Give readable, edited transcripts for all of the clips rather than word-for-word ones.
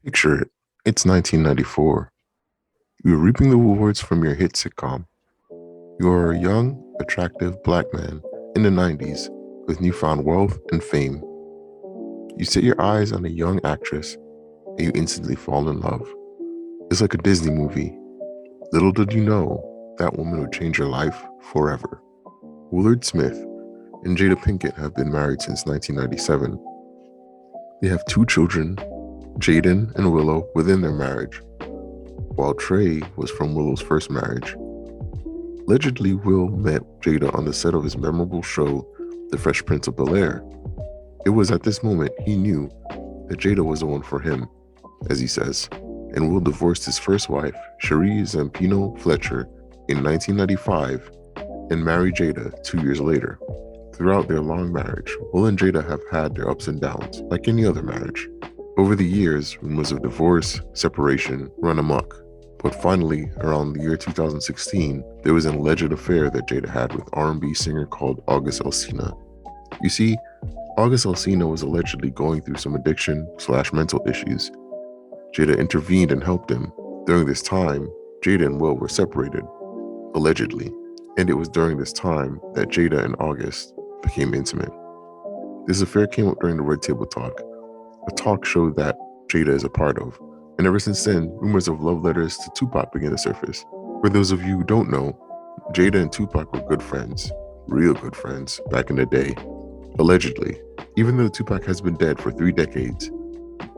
Picture it. It's 1994. You're reaping the rewards from your hit sitcom. You're a young, attractive black man in the 90s with newfound wealth and fame. You set your eyes on a young actress and you instantly fall in love. It's like a Disney movie. Little did you know that woman would change your life forever. Willard Smith and Jada Pinkett have been married since 1997. They have two children, Jaden and Willow, within their marriage, while Trey was from Willow's first marriage. Allegedly, Will met Jada on the set of his memorable show, The Fresh Prince of Bel-Air. It was at this moment he knew that Jada was the one for him, as he says, and Will divorced his first wife, Cherie Zampino Fletcher, in 1995 and married Jada 2 years later. Throughout their long marriage, Will and Jada have had their ups and downs, like any other marriage. Over the years, rumors of divorce, separation run amok. But finally, around the year 2016, there was an alleged affair that Jada had with R&B singer called August Alsina. You see, August Alsina was allegedly going through some addiction/mental issues. Jada intervened and helped him. During this time, Jada and Will were separated, allegedly, and it was during this time that Jada and August became intimate. This affair came up during the Red Table Talk, a talk show that Jada is a part of. And ever since then, rumors of love letters to Tupac began to surface. For those of you who don't know, Jada and Tupac were good friends, real good friends, back in the day. Allegedly, even though Tupac has been dead for 3 decades,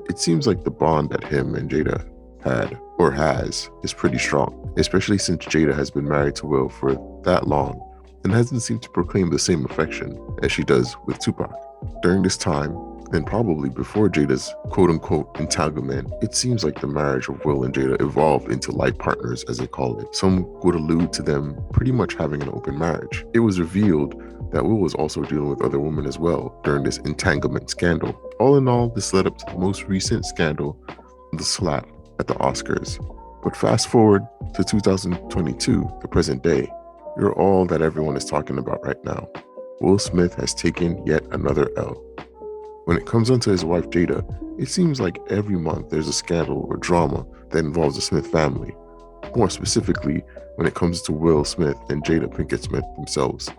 it seems like the bond that him and Jada had, or has, is pretty strong, especially since Jada has been married to Will for that long and hasn't seemed to proclaim the same affection as she does with Tupac. During this time, and probably before Jada's quote-unquote entanglement, it seems like the marriage of Will and Jada evolved into life partners, as they call it. Some would allude to them pretty much having an open marriage. It was revealed that Will was also dealing with other women as well during this entanglement scandal. All in all, this led up to the most recent scandal, the slap at the Oscars. But fast forward to 2022, the present day, you're all that everyone is talking about right now. Will Smith has taken yet another L. When it comes onto his wife Jada, it seems like every month there's a scandal or drama that involves the Smith family. More specifically, when it comes to Will Smith and Jada Pinkett Smith themselves.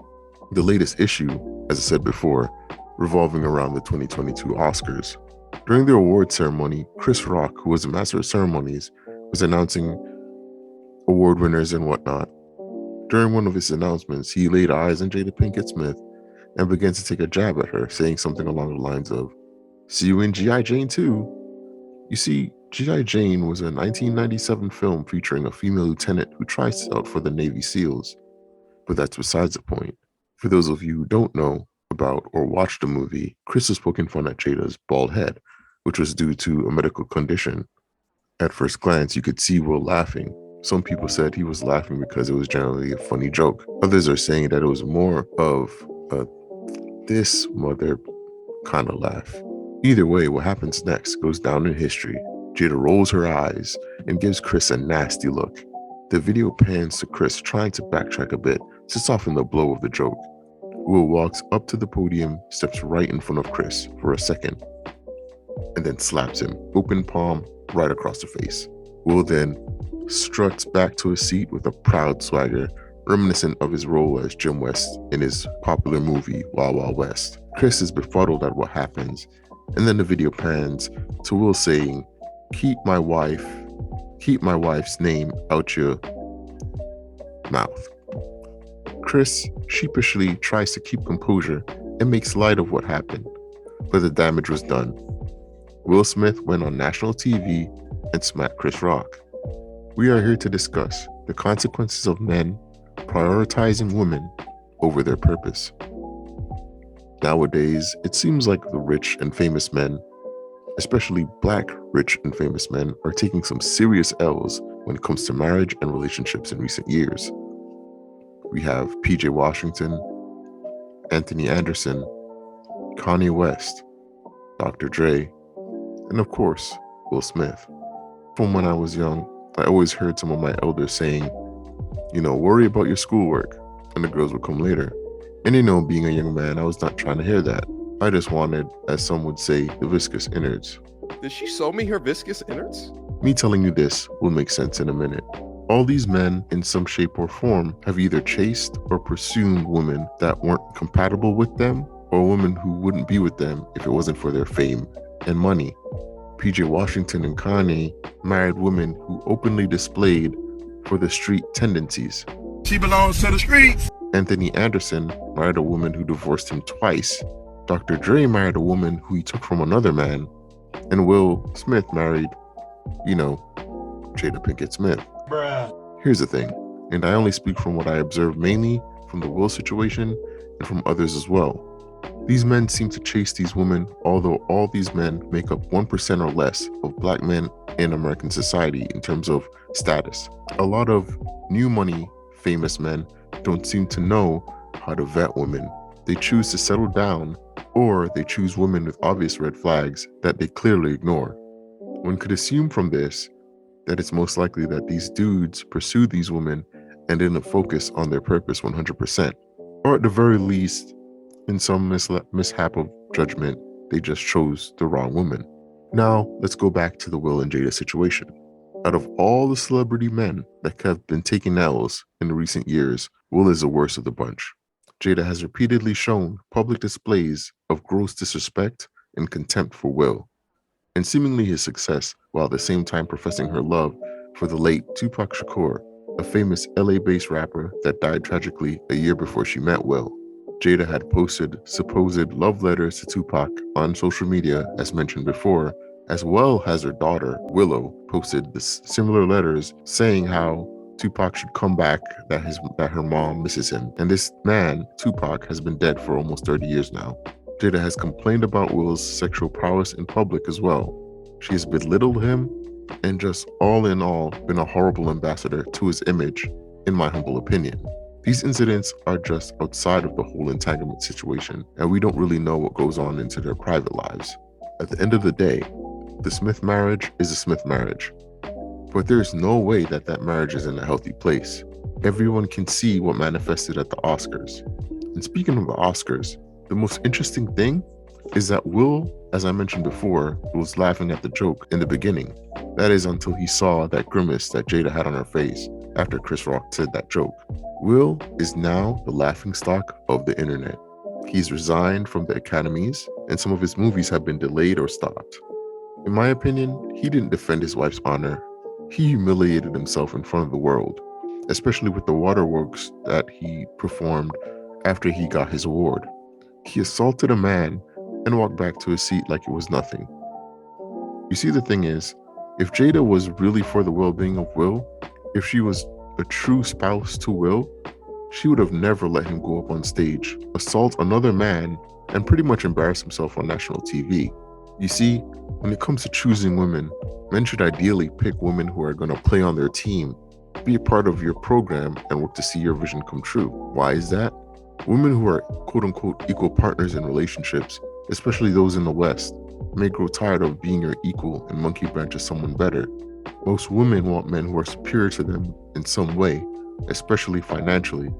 The latest issue, as I said before, revolving around the 2022 Oscars. During the award ceremony, Chris Rock, who was the master of ceremonies, was announcing award winners and whatnot. During one of his announcements, he laid eyes on Jada Pinkett Smith and began to take a jab at her, saying something along the lines of, "See you in G.I. Jane too." You see, G.I. Jane was a 1997 film featuring a female lieutenant who tries out for the Navy SEALs. But that's besides the point. For those of you who don't know about or watched the movie, Chris was poking fun at Jada's bald head, which was due to a medical condition. At first glance, you could see Will laughing. Some people said he was laughing because it was generally a funny joke. Others are saying that it was more of a this mother kind of laugh. Either way, what happens next goes down in history. Jada rolls her eyes and gives Chris a nasty look. The video pans to Chris trying to backtrack a bit to soften the blow of the joke. Will walks up to the podium, steps right in front of Chris for a second, and then slaps him, open palm, right across the face. Will then struts back to his seat with a proud swagger, reminiscent of his role as Jim West in his popular movie Wild Wild West. Chris is befuddled at what happens, and then the video pans to Will saying, keep my wife's name out your mouth." Chris sheepishly tries to keep composure and makes light of what happened, but the damage was done. Will Smith went on national TV and smacked Chris Rock. We are here to discuss the consequences of men prioritizing women over their purpose. Nowadays, it seems like the rich and famous men, especially black rich and famous men, are taking some serious L's when it comes to marriage and relationships in recent years. We have PJ Washington, Anthony Anderson, Kanye West, Dr. Dre, and of course, Will Smith. From when I was young, I always heard some of my elders saying, worry about your schoolwork, and the girls would come later. And being a young man, I was not trying to hear that. I just wanted, as some would say, the viscous innards. Did she show me her viscous innards? Me telling you this will make sense in a minute. All these men, in some shape or form, have either chased or pursued women that weren't compatible with them, or women who wouldn't be with them if it wasn't for their fame and money. PJ Washington and Kanye married women who openly displayed for the street tendencies. She belongs to the streets. Anthony Anderson married a woman who divorced him twice. Dr. Dre married a woman who he took from another man. And Will Smith married, Jada Pinkett Smith. Bruh. Here's the thing, and I only speak from what I observed mainly from the Will situation and from others as well. These men seem to chase these women, although all these men make up 1% or less of black men in American society in terms of status. A lot of new money famous men don't seem to know how to vet women. They choose to settle down, or they choose women with obvious red flags that they clearly ignore. One could assume from this that it's most likely that these dudes pursued these women and didn't focus on their purpose 100%. Or at the very least, in some mishap of judgment, they just chose the wrong woman. Now, let's go back to the Will and Jada situation. Out of all the celebrity men that have been taking L's in recent years, Will is the worst of the bunch. Jada has repeatedly shown public displays of gross disrespect and contempt for Will, and seemingly his success, while at the same time professing her love for the late Tupac Shakur, a famous LA-based rapper that died tragically a year before she met Will. Jada had posted supposed love letters to Tupac on social media, as mentioned before, as well as her daughter, Willow, posted similar letters saying how Tupac should come back, that her mom misses him. And this man, Tupac, has been dead for almost 30 years now. Jada has complained about Will's sexual prowess in public as well. She has belittled him and just all in all been a horrible ambassador to his image, in my humble opinion. These incidents are just outside of the whole entanglement situation, and we don't really know what goes on into their private lives. At the end of the day, the Smith marriage is a Smith marriage, but there's no way that marriage is in a healthy place. Everyone can see what manifested at the Oscars. And speaking of the Oscars, the most interesting thing is that Will, as I mentioned before, was laughing at the joke in the beginning. That is until he saw that grimace that Jada had on her face after Chris Rock said that joke. Will is now the laughingstock of the internet. He's resigned from the academies, and some of his movies have been delayed or stopped. In my opinion, he didn't defend his wife's honor. He humiliated himself in front of the world, especially with the waterworks that he performed after he got his award. He assaulted a man and walked back to his seat like it was nothing. You see, the thing is, if Jada was really for the well-being of Will, if she was a true spouse to Will, she would have never let him go up on stage, assault another man, and pretty much embarrass himself on national TV. You see, when it comes to choosing women, men should ideally pick women who are going to play on their team, be a part of your program, and work to see your vision come true. Why is that? Women who are quote-unquote equal partners in relationships, especially those in the West, may grow tired of being your equal and monkey branch as someone better. Most women want men who are superior to them in some way, especially financially.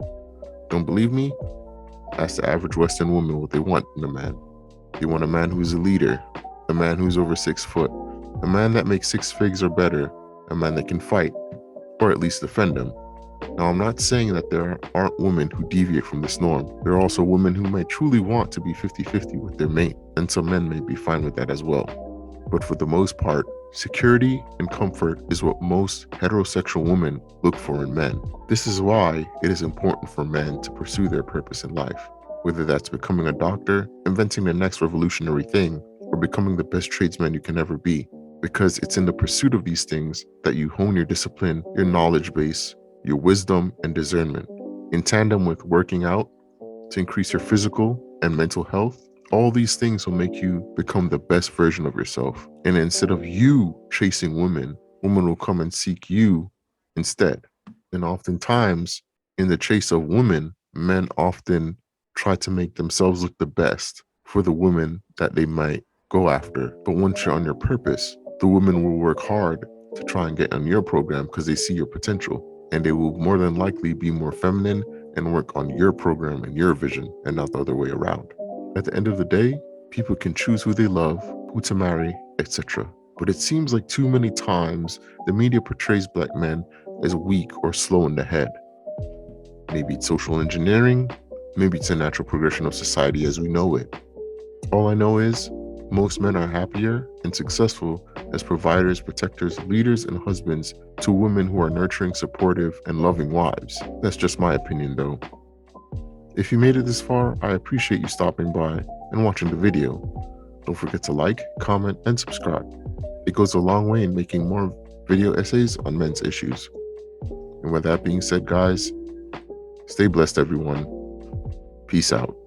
Don't believe me? Ask the average Western woman what they want in a man. They want a man who's a leader, a man who's over 6 foot, a man that makes 6 figures or better, a man that can fight, or at least defend them. Now, I'm not saying that there aren't women who deviate from this norm. There are also women who might truly want to be 50-50 with their mate, and some men may be fine with that as well. But for the most part, security and comfort is what most heterosexual women look for in men. This is why it is important for men to pursue their purpose in life, whether that's becoming a doctor, inventing the next revolutionary thing, or becoming the best tradesman you can ever be. Because it's in the pursuit of these things that you hone your discipline, your knowledge base, your wisdom and discernment, in tandem with working out to increase your physical and mental health. All these things will make you become the best version of yourself. And instead of you chasing women will come and seek you instead. And oftentimes, in the chase of women, men often try to make themselves look the best for the women that they might go after. But once you're on your purpose, the women will work hard to try and get on your program because they see your potential. And they will more than likely be more feminine and work on your program and your vision and not the other way around. At the end of the day, people can choose who they love who to marry, etc. But it seems like too many times the media portrays black men as weak or slow in the head. Maybe it's social engineering, maybe it's a natural progression of society as we know it. All I know is most men are happier and successful as providers, protectors, leaders, and husbands to women who are nurturing, supportive, and loving wives. That's just my opinion though. If you made it this far, I appreciate you stopping by and watching the video. Don't forget to like, comment, and subscribe. It goes a long way in making more video essays on men's issues. And with that being said, guys, stay blessed everyone. Peace out.